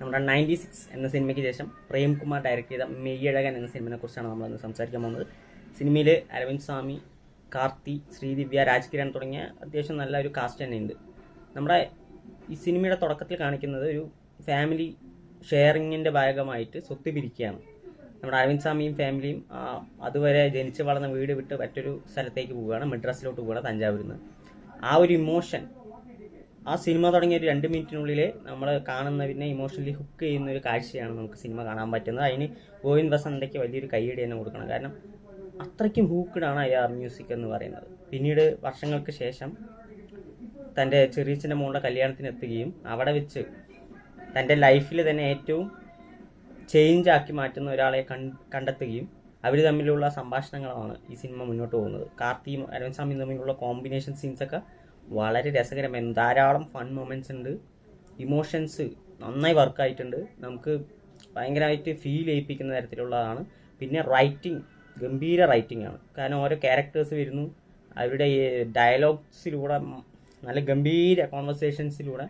നമ്മുടെ 96 എന്ന സിനിമയ്ക്ക് ശേഷം പ്രേംകുമാർ ഡയറക്റ്റ് ചെയ്ത മെയ്യഴകൻ എന്ന സിനിമയെ കുറിച്ചാണ് നമ്മളന്ന് സംസാരിക്കാൻ പോകുന്നത്. സിനിമയിൽ അരവിന്ദ് സ്വാമി, കാർത്തി, ശ്രീദിവ്യ, രാജ്കിരൺ തുടങ്ങിയ അത്യാവശ്യം നല്ല ഒരു കാസ്റ്റ് തന്നെയുണ്ട്. നമ്മുടെ ഈ സിനിമയുടെ തുടക്കത്തിൽ കാണിക്കുന്നത് ഒരു ഫാമിലി ഷെയറിങ്ങിൻ്റെ ഭാഗമായിട്ട് സ്വത്ത് പിരിക്കുകയാണ്. നമ്മുടെ അരവിന്ദ് സ്വാമിയും ഫാമിലിയും അതുവരെ ജനിച്ച് വളർന്ന വീട് വിട്ട് മറ്റൊരു സ്ഥലത്തേക്ക് പോവുകയാണ്, മദ്രാസിലോട്ട് പോവുകയാണ്, തഞ്ചാവൂരിൽ നിന്ന്. ആ ഒരു ഇമോഷൻ ആ സിനിമ തുടങ്ങിയ ഒരു 2 മിനിറ്റിനുള്ളിൽ നമ്മൾ കാണുന്നതിനെ ഇമോഷണലി ഹുക്ക് ചെയ്യുന്ന ഒരു കാഴ്ചയാണ് നമുക്ക് സിനിമ കാണാൻ പറ്റുന്നത്. അതിന് ഗോവിന്ദ് വസന്തയ്ക്ക് വലിയൊരു കൈയടി തന്നെ കൊടുക്കണം. കാരണം അത്രയ്ക്കും ഹൂക്കഡാണ് ആ മ്യൂസിക് എന്ന് പറയുന്നത്. പിന്നീട് വർഷങ്ങൾക്ക് ശേഷം തൻ്റെ ചെറിയച്ഛൻ്റെ മോളുടെ കല്യാണത്തിന് എത്തുകയും അവിടെ വെച്ച് തൻ്റെ ലൈഫിൽ തന്നെ ഏറ്റവും ചേഞ്ച് ആക്കി മാറ്റുന്ന ഒരാളെ കണ്ടെത്തുകയും അവർ തമ്മിലുള്ള സംഭാഷണങ്ങളാണ് ഈ സിനിമ മുന്നോട്ട് പോകുന്നത്. കാർത്തിയും അരവിന്ദ് സ്വാമിയും തമ്മിലുള്ള കോമ്പിനേഷൻ സീൻസൊക്കെ വളരെ രസകരമായിരുന്നു. ധാരാളം ഫൺ മൊമെൻറ്റ്സ് ഉണ്ട്, ഇമോഷൻസ് നന്നായി വർക്കായിട്ടുണ്ട്, നമുക്ക് ഭയങ്കരമായിട്ട് ഫീൽ ചെയ്യിപ്പിക്കുന്ന തരത്തിലുള്ളതാണ്. പിന്നെ റൈറ്റിംഗ് ഗംഭീര റൈറ്റിംഗ് ആണ്. കാരണം ഓരോ ക്യാരക്ടേഴ്സ് വരുന്നു, അവരുടെ ഡയലോഗ്സിലൂടെ നല്ല ഗംഭീര കോൺവെർസേഷൻസിലൂടെ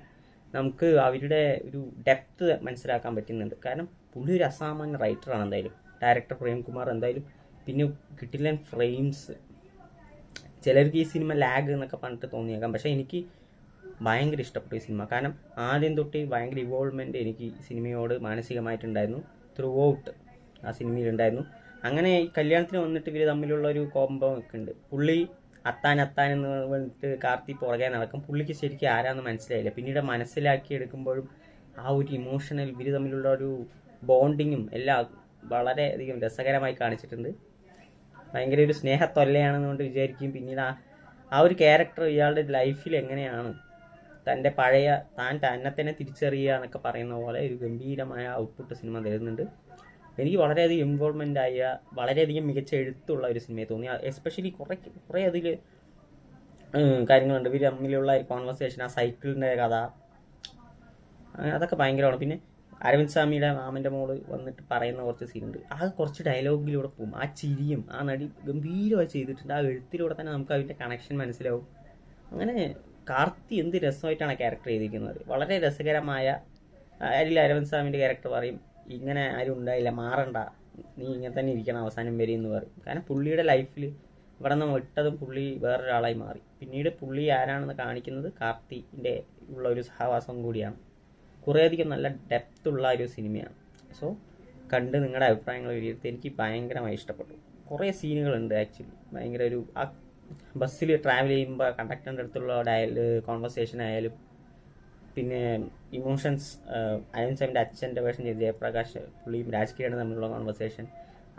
നമുക്ക് അവരുടെ ഒരു ഡെപ്ത് മനസ്സിലാക്കാൻ പറ്റുന്നുണ്ട്. കാരണം പുള്ളി ഒരു അസാമാന്യ റൈറ്ററാണ് എന്തായാലും, ഡയറക്ടർ പ്രേംകുമാർ എന്തായാലും. പിന്നെ കിട്ടില്ല ഫ്രെയിംസ്, ചിലർക്ക് ഈ സിനിമ ലാഗ് എന്നൊക്കെ പറഞ്ഞിട്ട് തോന്നിയേക്കാം, പക്ഷേ എനിക്ക് ഭയങ്കര ഇഷ്ടപ്പെട്ടു ഈ സിനിമ. കാരണം ആദ്യം തൊട്ട് ഭയങ്കര ഇവോൾവ്മെൻറ്റ് എനിക്ക് സിനിമയോട് മാനസികമായിട്ടുണ്ടായിരുന്നു. ത്രൂ ഔട്ട് ആ സിനിമയിലുണ്ടായിരുന്നു. അങ്ങനെ ഈ കല്യാണത്തിന് വന്നിട്ട് ഇവർ തമ്മിലുള്ള ഒരു കോംബോ ഒക്കെ ഉണ്ട്. പുള്ളി അത്താൻ എന്ന് പറഞ്ഞിട്ട് കാർത്തി പുറകെ നടക്കും. പുള്ളിക്ക് ശരിക്കും ആരാന്ന് മനസ്സിലായില്ല. പിന്നീട് മനസ്സിലാക്കി എടുക്കുമ്പോഴും ആ ഒരു ഇമോഷണൽ ഇവർ തമ്മിലുള്ള ഒരു ബോണ്ടിങ്ങും എല്ലാം വളരെയധികം രസകരമായി കാണിച്ചിട്ടുണ്ട്. ഭയങ്കര ഒരു സ്നേഹത്തൊല്ലയാണെന്നുകൊണ്ട് വിചാരിക്കും. പിന്നീട് ആ ഒരു ക്യാരക്ടർ ഇയാളുടെ ലൈഫിൽ എങ്ങനെയാണ് തൻ്റെ പഴയ തന്നെ തന്നെ തിരിച്ചറിയുക എന്നൊക്കെ പറയുന്ന പോലെ ഒരു ഗംഭീരമായ ഔട്ട്പുട്ട് സിനിമ തരുന്നുണ്ട്. എനിക്ക് വളരെയധികം ഇൻവോൾവ്മെൻ്റ് ആയ വളരെയധികം മികച്ച എഴുത്തുള്ള ഒരു സിനിമയെ തോന്നി. എസ്പെഷ്യലി കുറേ അതിൽ കാര്യങ്ങളുണ്ട്. ഇവർ തമ്മിലുള്ള കോൺവെർസേഷൻ, ആ സൈക്കിളിൻ്റെ കഥ, അതൊക്കെ ഭയങ്കരമാണ്. പിന്നെ അരവിന്ദ് സ്വാമിയുടെ മാമൻ്റെ മോള് വന്നിട്ട് പറയുന്ന കുറച്ച് സീനുണ്ട്. ആ കുറച്ച് ഡയലോഗിലൂടെ പോകും. ആ ചിരിയും ആ നടി ഗംഭീരമായി ചെയ്തിട്ടുണ്ട്. ആ എഴുത്തിലൂടെ തന്നെ നമുക്ക് അതിൻ്റെ കണക്ഷൻ മനസ്സിലാവും. അങ്ങനെ കാർത്തി എന്ത് രസമായിട്ടാണ് ക്യാരക്ടർ ചെയ്തിരിക്കുന്നത്. വളരെ രസകരമായ അതിൽ അരവിന്ദ് സ്വാമിൻ്റെ ക്യാരക്ടർ പറയും, ഇങ്ങനെ ആരും ഉണ്ടായില്ല, മാറണ്ട, നീ ഇങ്ങനെ തന്നെ ഇരിക്കണം അവസാനം വരെ എന്ന് പറയും. കാരണം പുള്ളിയുടെ ലൈഫിൽ ഇവിടെ നിന്ന് വിട്ടതും പുള്ളി വേറൊരാളായി മാറി. പിന്നീട് പുള്ളി ആരാണെന്ന് കാണിക്കുന്നത് കാർത്തിൻ്റെ ഉള്ള ഒരു സഹവാസം കൂടിയാണ്. കുറേയധികം നല്ല ഡെപ്തുള്ള ഒരു സിനിമയാണ്. സോ കണ്ട് നിങ്ങളുടെ അഭിപ്രായങ്ങൾ വിലയിരുത്തി. എനിക്ക് ഭയങ്കരമായി ഇഷ്ടപ്പെട്ടു. കുറേ സീനുകളുണ്ട് ആക്ച്വലി. ഭയങ്കര ഒരു ആ ബസ്സിൽ ട്രാവൽ ചെയ്യുമ്പോൾ കണ്ടക്ടറിൻ്റെ അടുത്തുള്ള കോൺവെർസേഷൻ ആയാലും, പിന്നെ ഇമോഷൻസ്, അരവിന്ദ് സ്വാമിൻ്റെ അച്ഛൻ്റെ വേഷം ചെയ്ത് ജയപ്രകാശ്, പുള്ളിയും രാജ്കിരൺ തമ്മിലുള്ള കോൺവെർസേഷൻ,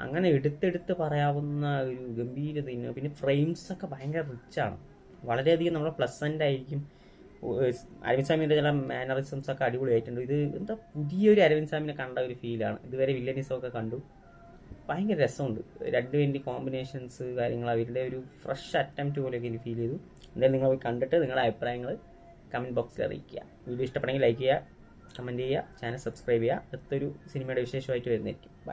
അങ്ങനെ എടുത്തെടുത്ത് പറയാവുന്ന ഒരു ഗംഭീര സീന്. പിന്നെ ഫ്രെയിംസൊക്കെ ഭയങ്കര റിച്ചാണ്, വളരെയധികം നമ്മളെ പ്ലസൻ്റ് ആയിരിക്കും. അരവിന്ദ് സ്വാമിയുടെ ചില മാനറിസംസ് ഒക്കെ അടിപൊളിയായിട്ടുണ്ട്. ഇത് എന്താ പുതിയൊരു അരവിന്ദ് സ്വാമിനെ കണ്ട ഒരു ഫീലാണ്. ഇതുവരെ വില്ലനിസമൊക്കെ കണ്ടു, ഭയങ്കര രസമുണ്ട്. 2 വേണ്ടി കോമ്പിനേഷൻസ് കാര്യങ്ങൾ, അവരുടെ ഒരു ഫ്രഷ് അറ്റംപ്റ്റ് പോലെയൊക്കെ എനിക്ക് ഫീൽ ചെയ്തു. എന്തായാലും നിങ്ങൾ പോയി കണ്ടിട്ട് നിങ്ങളുടെ അഭിപ്രായങ്ങൾ കമൻറ്റ് ബോക്സിൽ അറിയിക്കുക. വീഡിയോ ഇഷ്ടപ്പെടുമെങ്കിൽ ലൈക്ക് ചെയ്യുക, കമൻറ്റ് ചെയ്യുക, ചാനൽ സബ്സ്ക്രൈബ് ചെയ്യുക. അടുത്തൊരു സിനിമയുടെ വിശേഷമായിട്ട് വരുന്നതായിരിക്കും. ബൈ.